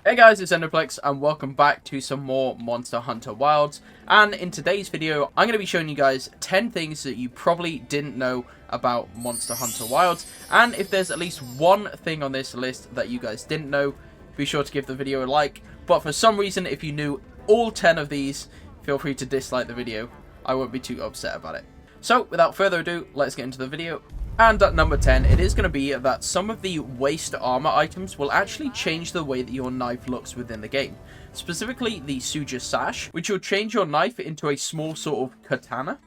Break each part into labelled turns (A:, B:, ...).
A: Hey guys, it's Ndoplex and welcome back to some more Monster Hunter Wilds. And in today's video, I'm going to be showing you guys 10 things that you probably didn't know about Monster Hunter Wilds. And if there's at least one thing on this list that you guys didn't know, be sure to give the video a like. But for some reason, if you knew all 10 of these, feel free to dislike the video. I won't be too upset about it. So without further ado, let's get into the video. And at number 10, it is going to be that some of the waist armor items will actually change the way that your knife looks within the game. Specifically, the Suja Sash, which will change your knife into a small sort of katana.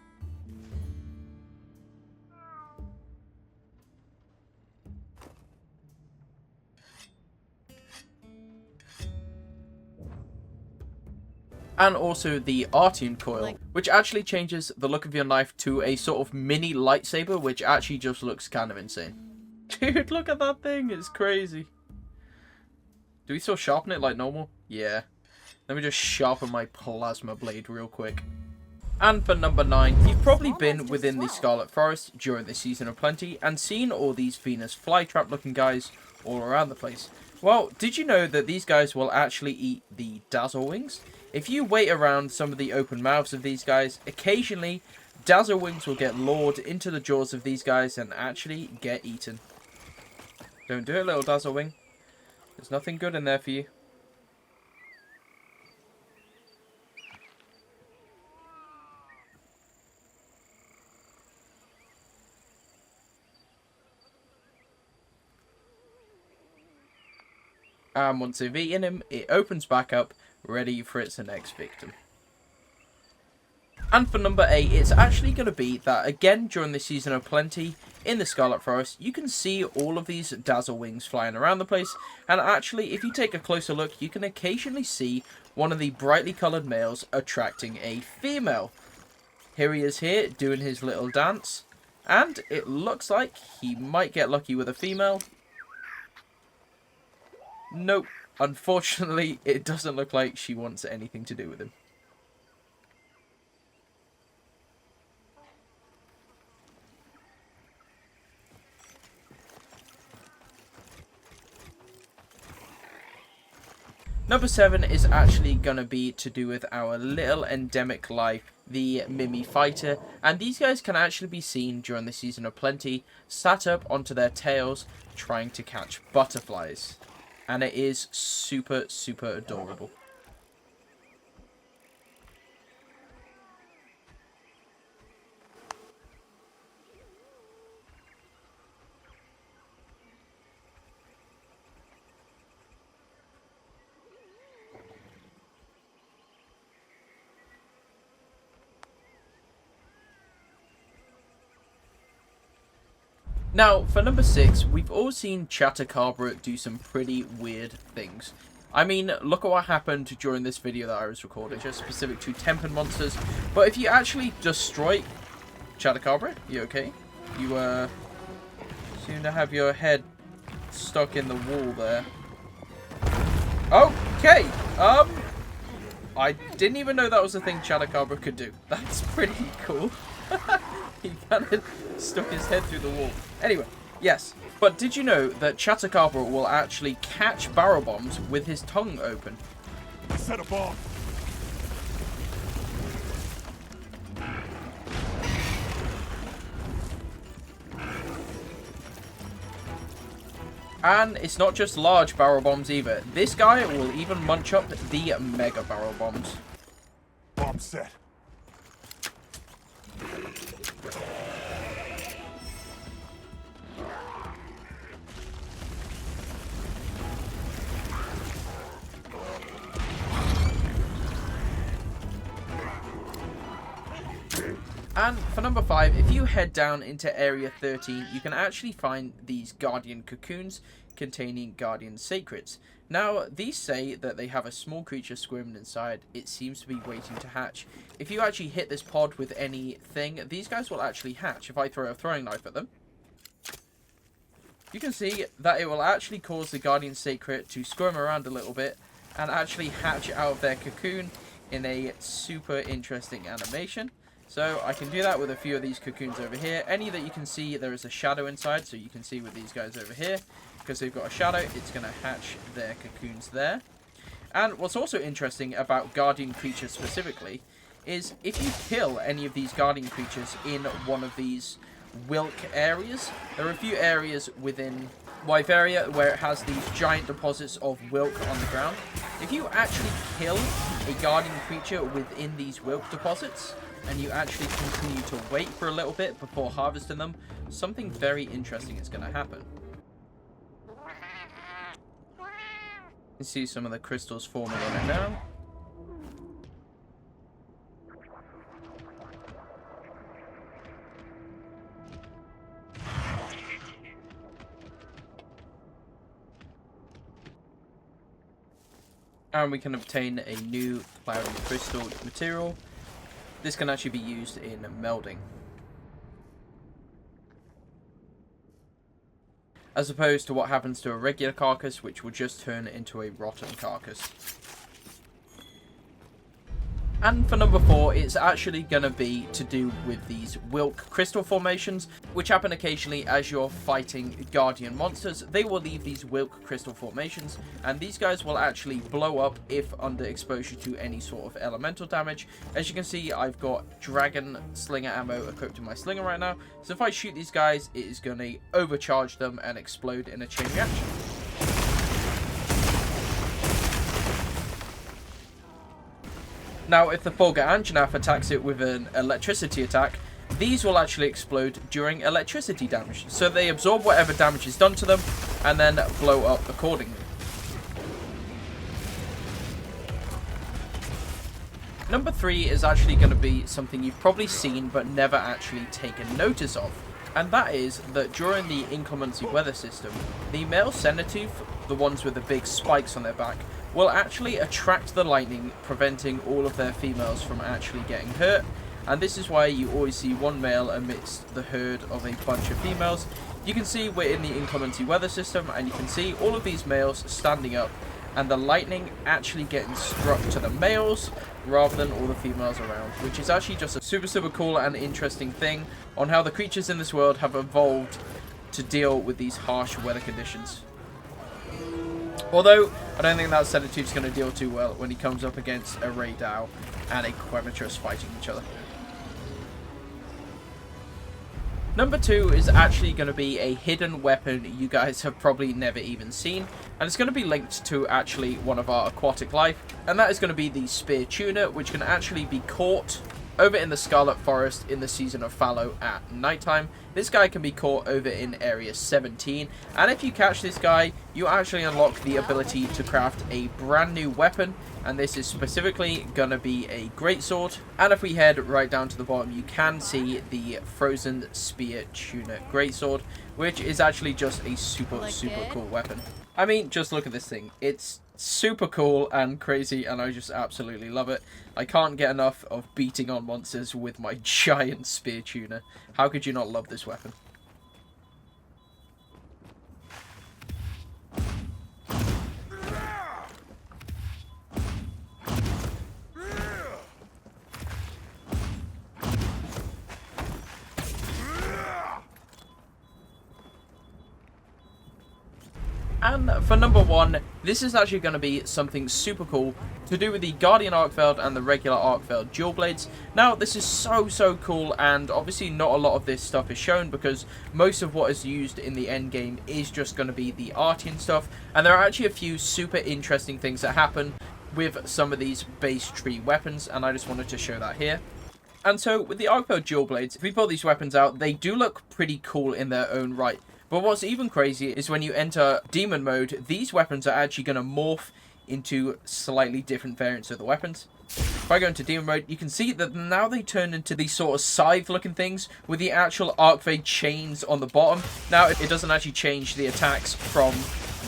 A: And also the Artune Coil, which actually changes the look of your knife to a sort of mini lightsaber, which actually just looks kind of insane. Dude, look at that thing, it's crazy. Do we still sharpen it like normal? Yeah. Let me just sharpen my plasma blade real quick. And for number 9, you've probably been within the Scarlet Forest during the Season of Plenty and seen all these Venus flytrap looking guys all around the place. Well, did you know that these guys will actually eat the Dazzlewings? If you wait around some of the open mouths of these guys, occasionally Dazzlewings will get lured into the jaws of these guys and actually get eaten. Don't do it, little Dazzlewing. There's nothing good in there for you. And once they've eaten him, it opens back up, ready for its next victim. And for number 8, it's actually going to be that, again, during the Season of Plenty, in the Scarlet Forest, you can see all of these Dazzlewings flying around the place, and actually, if you take a closer look, you can occasionally see one of the brightly coloured males attracting a female. Here he is here, doing his little dance, and it looks like he might get lucky with a female. Nope. Unfortunately, it doesn't look like she wants anything to do with him. Number 7 is actually going to be to do with our little endemic life, the Mimiphyta, and these guys can actually be seen during the Season of Plenty, sat up onto their tails, trying to catch butterflies. And it is super, super adorable. Now, for number 6, we've all seen Chatacabra do some pretty weird things. I mean, look at what happened during this video that I was recording, just specific to tempered monsters. But if you actually destroy Chatacabra, you okay? You, seem to have your head stuck in the wall there. Okay, I didn't even know that was a thing Chatacabra could do. That's pretty cool. He kind of stuck his head through the wall. Anyway, yes. But did you know that Chatacabra will actually catch barrel bombs with his tongue open?
B: Set a bomb.
A: And it's not just large barrel bombs either. This guy will even munch up the mega barrel bombs.
B: Bomb set.
A: And for number 5, if you head down into Area 13, you can actually find these Guardian cocoons containing Guardian Secrets. Now, these say that they have a small creature squirming inside. It seems to be waiting to hatch. If you actually hit this pod with anything, these guys will actually hatch. If I throw a throwing knife at them, you can see that it will actually cause the Guardian Secret to squirm around a little bit and actually hatch out of their cocoon in a super interesting animation. So I can do that with a few of these cocoons over here. Any that you can see, there is a shadow inside. So you can see with these guys over here, because they've got a shadow, it's going to hatch their cocoons there. And what's also interesting about guardian creatures specifically is if you kill any of these guardian creatures in one of these Wylk areas, there are a few areas within Wyveria where it has these giant deposits of Wylk on the ground. If you actually kill a guardian creature within these Wylk deposits, and you actually continue to wait for a little bit before harvesting them, something very interesting is going to happen. You see some of the crystals forming on it now. And we can obtain a new cloudy crystal material. This can actually be used in melding, as opposed to what happens to a regular carcass, which will just turn into a rotten carcass. And for number 4, it's actually going to be to do with these Wylk crystal formations, which happen occasionally as you're fighting guardian monsters. They will leave these Wylk crystal formations, and these guys will actually blow up if under exposure to any sort of elemental damage. As you can see, I've got dragon slinger ammo equipped in my slinger right now, so if I shoot these guys, it is going to overcharge them and explode in a chain reaction. Now, if the Fulgur Anjanath attacks it with an electricity attack, these will actually explode during electricity damage. So they absorb whatever damage is done to them, and then blow up accordingly. Number 3 is actually going to be something you've probably seen, but never actually taken notice of. And that is that during the inclemency weather system, the Male Cenatooth, the ones with the big spikes on their back, will actually attract the lightning, preventing all of their females from actually getting hurt. And this is why you always see one male amidst the herd of a bunch of females. You can see we're in the inclemency weather system, and you can see all of these males standing up, and the lightning actually getting struck to the males rather than all the females around, which is actually just a super cool and interesting thing on how the creatures in this world have evolved to deal with these harsh weather conditions. Although, I don't think that Cenatooth's going to deal too well when he comes up against a Raydao and a Quematrus fighting each other. Number 2 is actually going to be a hidden weapon you guys have probably never even seen, and it's going to be linked to actually one of our aquatic life, and that is going to be the Speartuna, which can actually be caught over in the Scarlet Forest in the season of fallow at nighttime. This guy can be caught over in area 17, and if you catch this guy, you actually unlock the ability to craft a brand new weapon, and this is specifically going to be a Greatsword. And if we head right down to the bottom, you can see the Frozen Speartuna Greatsword, which is actually just a super cool weapon. I mean, just look at this thing. It's super cool and crazy, and I just absolutely love it. I can't get enough of beating on monsters with my giant Speartuna. How could you not love this weapon? And for number 1, this is actually going to be something super cool to do with the Guardian Arkveld and the regular Arkveld Dual-blades. Now, this is so cool, and obviously not a lot of this stuff is shown because most of what is used in the end game is just going to be the Artian stuff, and there are actually a few super interesting things that happen with some of these base tree weapons, and I just wanted to show that here. And so, with the Arkveld Dual-blades, if we pull these weapons out, they do look pretty cool in their own right. But what's even crazier is when you enter demon mode, these weapons are actually going to morph into slightly different variants of the weapons. If I go into demon mode, you can see that now they turn into these sort of scythe looking things with the actual Arkveld chains on the bottom. Now, it doesn't actually change the attacks from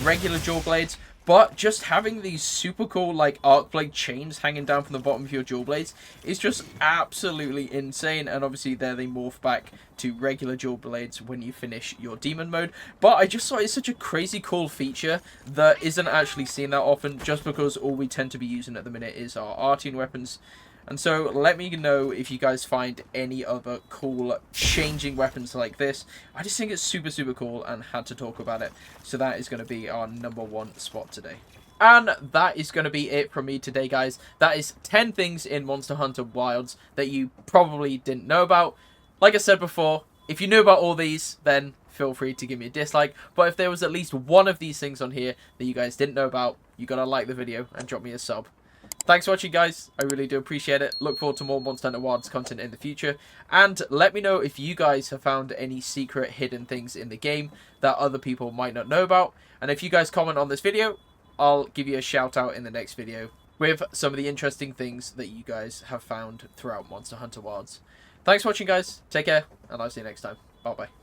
A: regular dual blades, but just having these super cool, like, Arkveld chains hanging down from the bottom of your dual blades is just absolutely insane. And obviously there they morph back to regular dual blades when you finish your demon mode. But I just thought it's such a crazy cool feature that isn't actually seen that often, just because all we tend to be using at the minute is our Artian weapons. And so let me know if you guys find any other cool changing weapons like this. I just think it's super cool and had to talk about it. So that is going to be our number 1 spot today. And that is going to be it from me today, guys. That is 10 things in Monster Hunter Wilds that you probably didn't know about. Like I said before, if you knew about all these, then feel free to give me a dislike. But if there was at least one of these things on here that you guys didn't know about, you got to like the video and drop me a sub. Thanks for watching, guys. I really do appreciate it. Look forward to more Monster Hunter Wilds content in the future. And let me know if you guys have found any secret hidden things in the game that other people might not know about. And if you guys comment on this video, I'll give you a shout out in the next video with some of the interesting things that you guys have found throughout Monster Hunter Wilds. Thanks for watching, guys. Take care, and I'll see you next time. Bye-bye.